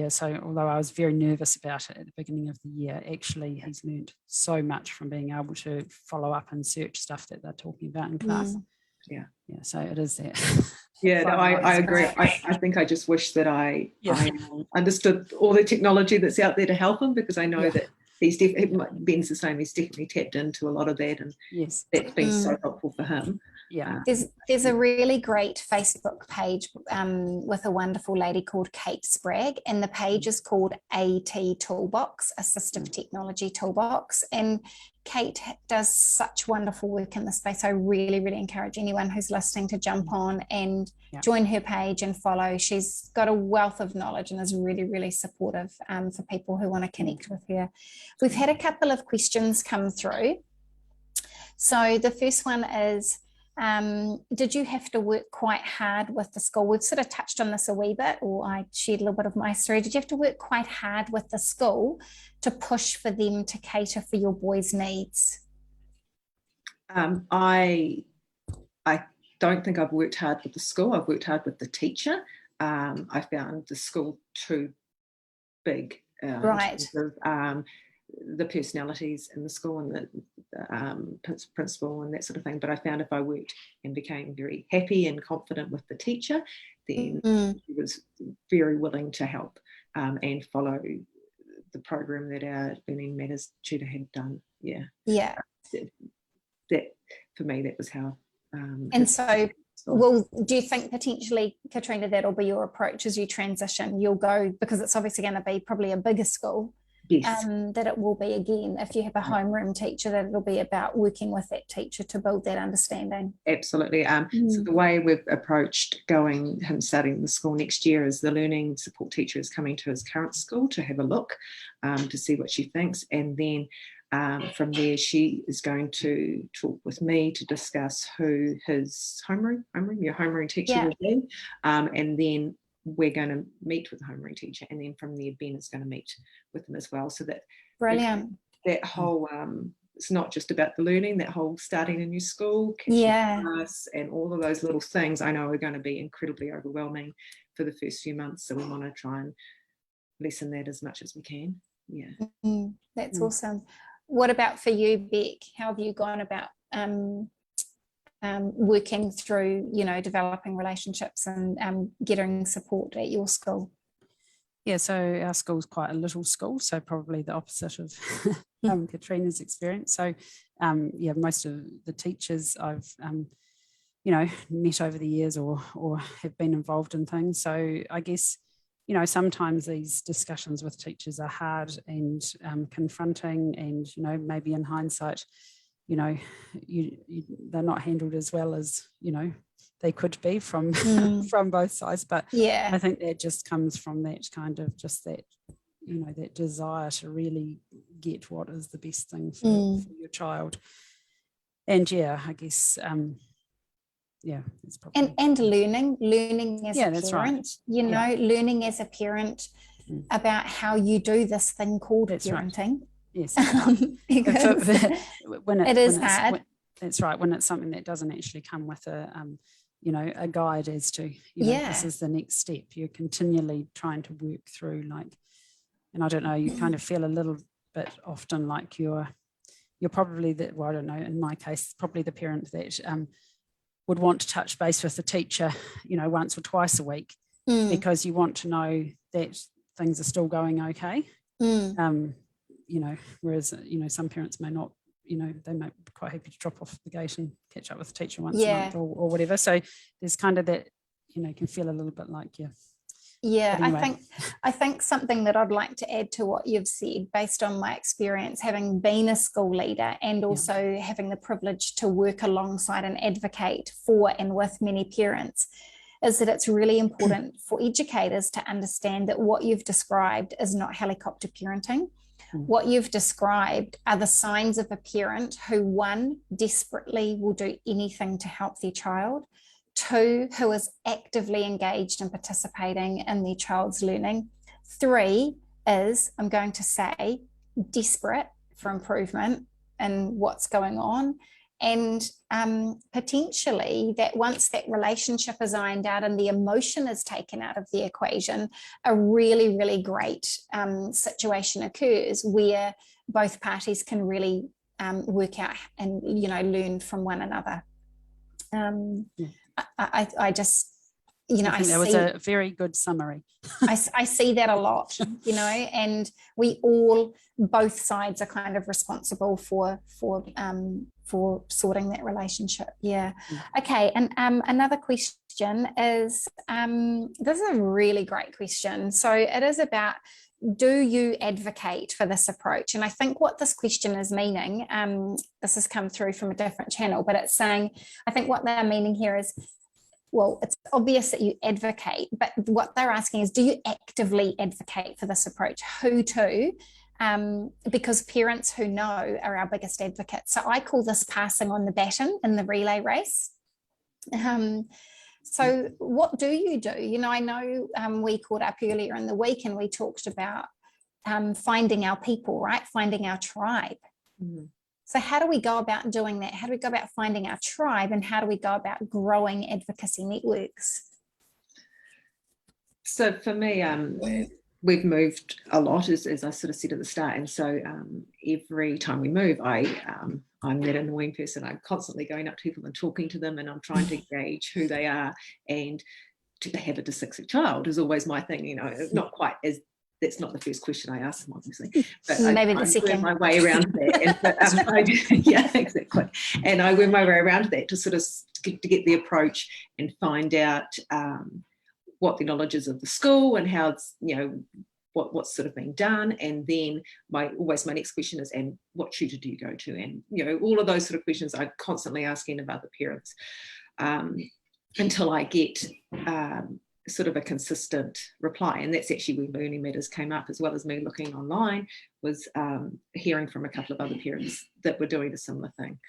so although I was very nervous about it at the beginning of the year, actually he's learned so much from being able to follow up and search stuff that they're talking about in class. So it is that. I agree. I think I just wish that I understood all the technology that's out there to help him, because I know that Ben's the same, he's definitely tapped into a lot of that, and that's been so helpful for him. There's a really great Facebook page with a wonderful lady called Kate Spragg, and the page is called AT Toolbox, Assistive Technology Toolbox, and Kate does such wonderful work in this space. I really, really encourage anyone who's listening to jump on and join her page and follow. She's got a wealth of knowledge and is really, really supportive for people who want to connect with her. We've had a couple of questions come through. So the first one is, did you have to work quite hard with the school? We've sort of touched on this a wee bit, or I shared a little bit of my story. Did you have to work quite hard with the school to push for them to cater for your boys' needs? I don't think I've worked hard with the school. I've worked hard with the teacher. I found the school too big. Right. In terms of, the personalities in the school and the principal and that sort of thing. But I found if I worked and became very happy and confident with the teacher, then she was very willing to help and follow the program that our Learning Matters tutor had done. That for me, that was how. And so, well, do you think potentially, Katrina, that'll be your approach as you transition? You'll go, because it's obviously going to be probably a bigger school. Yes. That it will be, again, if you have a homeroom teacher, that it'll be about working with that teacher to build that understanding. Absolutely. So the way we've approached him starting the school next year is the learning support teacher is coming to his current school to have a look, to see what she thinks, and then from there she is going to talk with me to discuss who his homeroom teacher will be, and then we're going to meet with the homeroom teacher, and then from there Ben is going to meet with them as well. So that that whole it's not just about the learning, that whole starting a new school, class, and all of those little things I know are going to be incredibly overwhelming for the first few months. So we want to try and lessen that as much as we can. That's awesome. What about for you, Beck? How have you gone about working through, developing relationships and getting support at your school? So our school's quite a little school, so probably the opposite of Katrina's experience. So most of the teachers I've met over the years or have been involved in things. So I guess sometimes these discussions with teachers are hard and confronting, and maybe in hindsight they're not handled as well as they could be from from both sides. But I think that just comes from that kind of just that that desire to really get what is the best thing for your child. And I guess it's probably and learning as a parent, learning as a parent about how you do this thing called parenting. Yes, when it is hard. That's right. When it's something that doesn't actually come with a guide as to this is the next step. You're continually trying to work through, and I don't know. You kind of feel a little bit often like you're probably I don't know. In my case, probably the parent that would want to touch base with the teacher, once or twice a week, because you want to know that things are still going okay. Whereas some parents may not, they might be quite happy to drop off the gate and catch up with the teacher once a month or whatever. So there's kind of that, can feel a little bit like anyway. I think something that I'd like to add to what you've said, based on my experience having been a school leader and also having the privilege to work alongside and advocate for and with many parents, is that it's really important for educators to understand that what you've described is not helicopter parenting. What you've described are the signs of a parent who, one, desperately will do anything to help their child, two, who is actively engaged and participating in their child's learning, three is, I'm going to say, desperate for improvement in what's going on, and potentially that once that relationship is ironed out and the emotion is taken out of the equation, a really, really great situation occurs where both parties can really work out and, you know, learn from one another. I just, you know, I think that was a very good summary. I see that a lot, you know, and we all, both sides are kind of responsible for sorting that relationship. Yeah. Okay. And another question is, this is a really great question. So it is about, do you advocate for this approach? And I think what this question is meaning, this has come through from a different channel, but it's saying, I think what they're meaning here is, well, it's obvious that you advocate, but what they're asking is, do you actively advocate for this approach? Who to? Because parents who know are our biggest advocates. So I call this passing on the baton in the relay race. So what do? You know, I know we caught up earlier in the week and we talked about finding our people, right? Finding our tribe. So how do we go about doing that? How do we go about finding our tribe, and how do we go about growing advocacy networks? So for me, we've moved a lot, as I sort of said at the start, and so every time we move, I'm that annoying person. I'm constantly going up to people and talking to them, and I'm trying to gauge who they are, and do they have a dyslexic child is always my thing, you know. Not quite as, that's not the first question I ask them, obviously, but maybe I the second. work my way around that. And, yeah, exactly. And I work my way around that to sort of get the approach and find out what the knowledge is of the school and how it's, you know, what's sort of being done. And then my next question is, and what tutor do you go to? And, you know, all of those sort of questions I'm constantly asking of other parents until I get sort of a consistent reply. And that's actually where Learning Matters came up, as well as me looking online, was hearing from a couple of other parents that were doing a similar thing.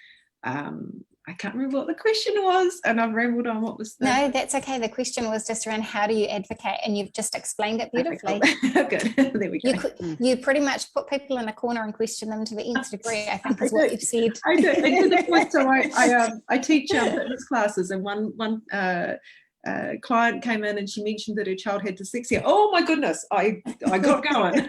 I can't remember what the question was, and I've rambled on. What was the... No, that's okay. The question was just around, how do you advocate? And you've just explained it beautifully. Okay, good. There we go. You pretty much put people in a corner and question them to the nth degree, I think, is what you've said. I do. To the point, so I teach fitness classes, and one client came in and she mentioned that her child had dyslexia. Oh my goodness, I got going.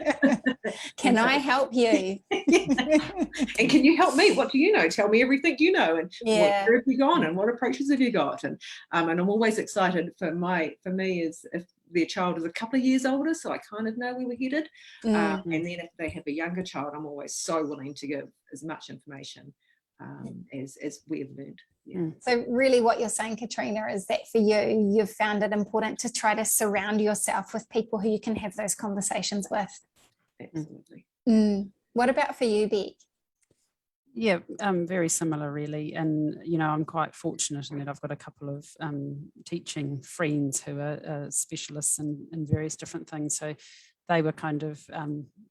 Can I help you? Yeah. And can you help me? What do you know? Tell me everything you know, and where have you gone, and what approaches have you got? And I'm always excited for me is if their child is a couple of years older, so I kind of know where we're headed. And then if they have a younger child, I'm always so willing to give as much information as we've learned. Yeah. So really what you're saying, Katrina, is that for you, you've found it important to try to surround yourself with people who you can have those conversations with. Absolutely. What about for you, Beck? Yeah, very similar really. And, you know, I'm quite fortunate in that I've got a couple of teaching friends who are specialists in various different things. So they were kind of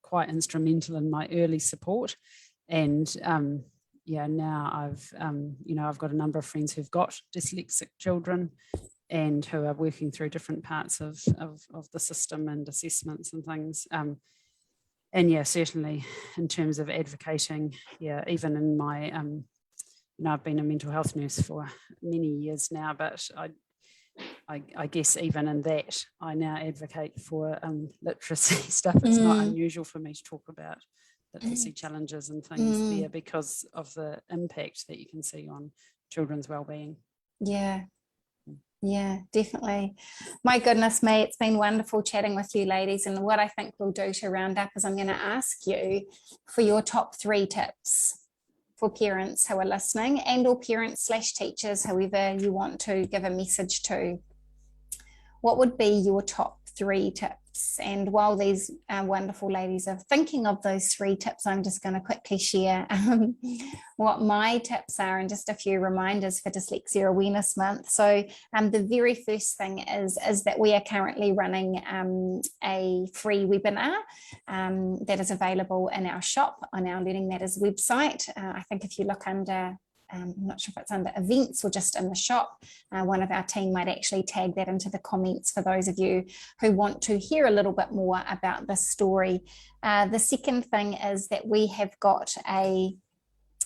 quite instrumental in my early support. And yeah, now I've got a number of friends who've got dyslexic children and who are working through different parts of the system and assessments and things. And yeah, certainly in terms of advocating, yeah, even in my, I've been a mental health nurse for many years now, but I guess even in that, I now advocate for literacy stuff. It's not unusual for me to talk about literacy challenges and things there because of the impact that you can see on children's well-being. Yeah, definitely. My goodness me, it's been wonderful chatting with you ladies. And what I think we'll do to round up is I'm going to ask you for your top 3 tips for parents who are listening, and or parents/teachers, however you want to give a message to. What would be your top 3 tips. And while these wonderful ladies are thinking of those 3 tips, I'm just going to quickly share what my tips are and just a few reminders for Dyslexia Awareness Month. So the very first thing is that we are currently running a free webinar that is available in our shop on our Learning Matters website. I think if you look under, I'm not sure if it's under events or just in the shop, one of our team might actually tag that into the comments for those of you who want to hear a little bit more about this story. The second thing is that we have got a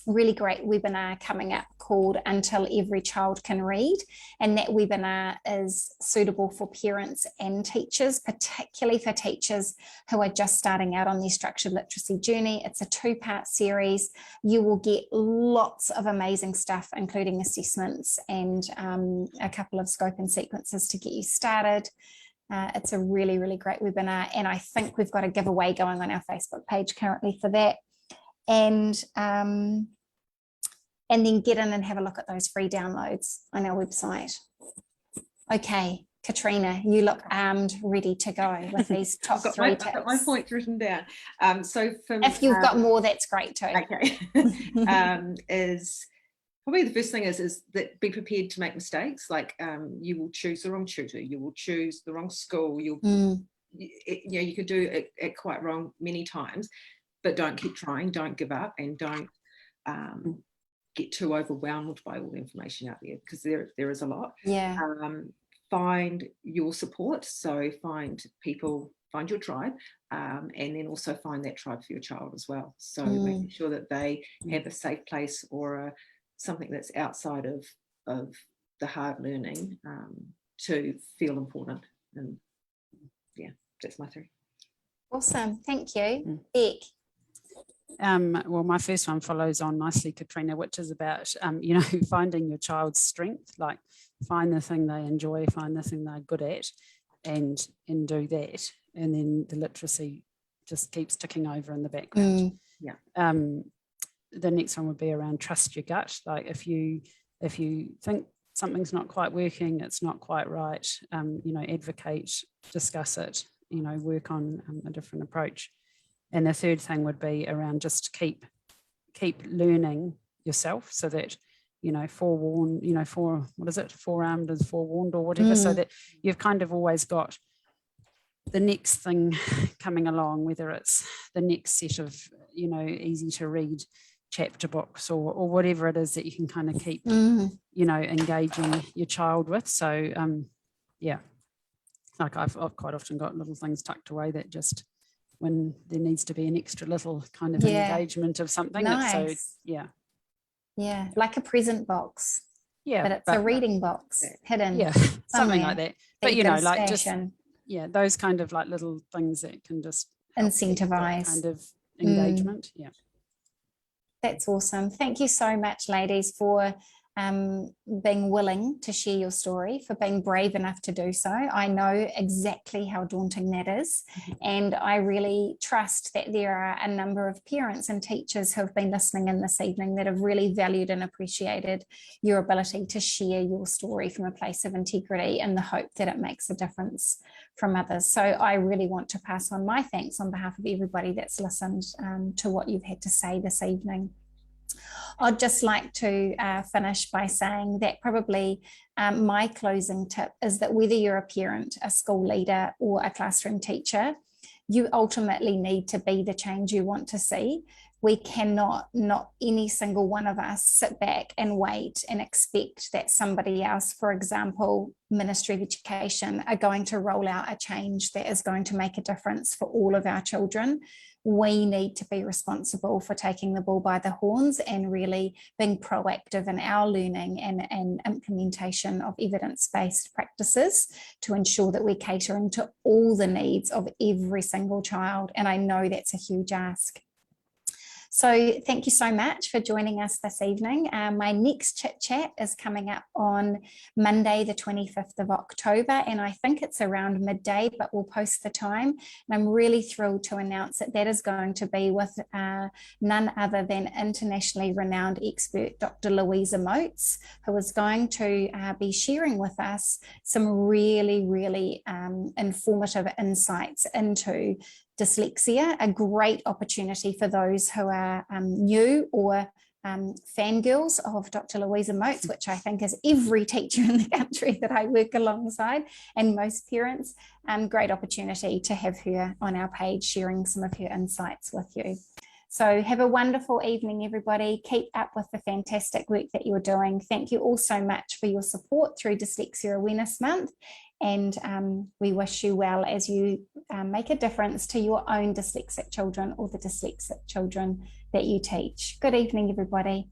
really great webinar coming up called Until Every Child Can Read, and that webinar is suitable for parents and teachers, particularly for teachers who are just starting out on their structured literacy journey. It's a 2-part series. You will get lots of amazing stuff, including assessments and a couple of scope and sequences to get you started. It's a really, really great webinar, and I think we've got a giveaway going on our Facebook page currently for that. And then get in and have a look at those free downloads on our website. Okay, Katrina, you look armed, ready to go with these top 3 tips. I've got my points written down. So for, if you've got more, that's great too. Okay. Is probably the first thing is that be prepared to make mistakes. Like you will choose the wrong tutor, you will choose the wrong school, you could do it quite wrong many times, but don't keep trying, don't give up, and don't get too overwhelmed by all the information out there, because there is a lot. Find your support, so find people, find your tribe, and then also find that tribe for your child as well. So making sure that they have a safe place or something that's outside of the hard learning to feel important. And yeah, that's my 3. Awesome, thank you. Beck. Well, my first one follows on nicely, Katrina, which is about, finding your child's strength, like find the thing they enjoy, find the thing they're good at, and do that. And then the literacy just keeps ticking over in the background. The next one would be around trust your gut. Like if you think something's not quite working, it's not quite right, advocate, discuss it, work on a different approach. And the third thing would be around just keep learning yourself, so that, forewarned, forearmed is forewarned or whatever, so that you've kind of always got the next thing coming along, whether it's the next set of, easy to read chapter books or whatever it is that you can kind of keep, engaging your child with. So, like I've quite often got little things tucked away that just, when there needs to be an extra little kind of engagement of something. Nice. So, like a present box. Yeah. But it's a reading box hidden. Yeah, something like that. But, like just, those kind of like little things that can just incentivize kind of engagement. Yeah. That's awesome. Thank you so much, ladies, for being willing to share your story, for being brave enough to do so. I know exactly how daunting that is. And I really trust that there are a number of parents and teachers who have been listening in this evening that have really valued and appreciated your ability to share your story from a place of integrity, in the hope that it makes a difference from others. So I really want to pass on my thanks on behalf of everybody that's listened to what you've had to say this evening. I'd just like to finish by saying that probably my closing tip is that whether you're a parent, a school leader, or a classroom teacher, you ultimately need to be the change you want to see. We cannot, not any single one of us, sit back and wait and expect that somebody else, for example, Ministry of Education, are going to roll out a change that is going to make a difference for all of our children. We need to be responsible for taking the bull by the horns and really being proactive in our learning and implementation of evidence-based practices to ensure that we're catering to all the needs of every single child. And I know that's a huge ask. So thank you so much for joining us this evening. My next chit chat is coming up on Monday, the 25th of October, and I think it's around midday, but we'll post the time. And I'm really thrilled to announce that that is going to be with none other than internationally renowned expert Dr. Louisa Moats, who is going to be sharing with us some really, really informative insights into dyslexia, a great opportunity for those who are new or fangirls of Dr. Louisa Moats, which I think is every teacher in the country that I work alongside and most parents. Great opportunity to have her on our page sharing some of her insights with you. So have a wonderful evening, everybody. Keep up with the fantastic work that you're doing. Thank you all so much for your support through Dyslexia Awareness Month. And we wish you well as you make a difference to your own dyslexic children or the dyslexic children that you teach. Good evening, everybody.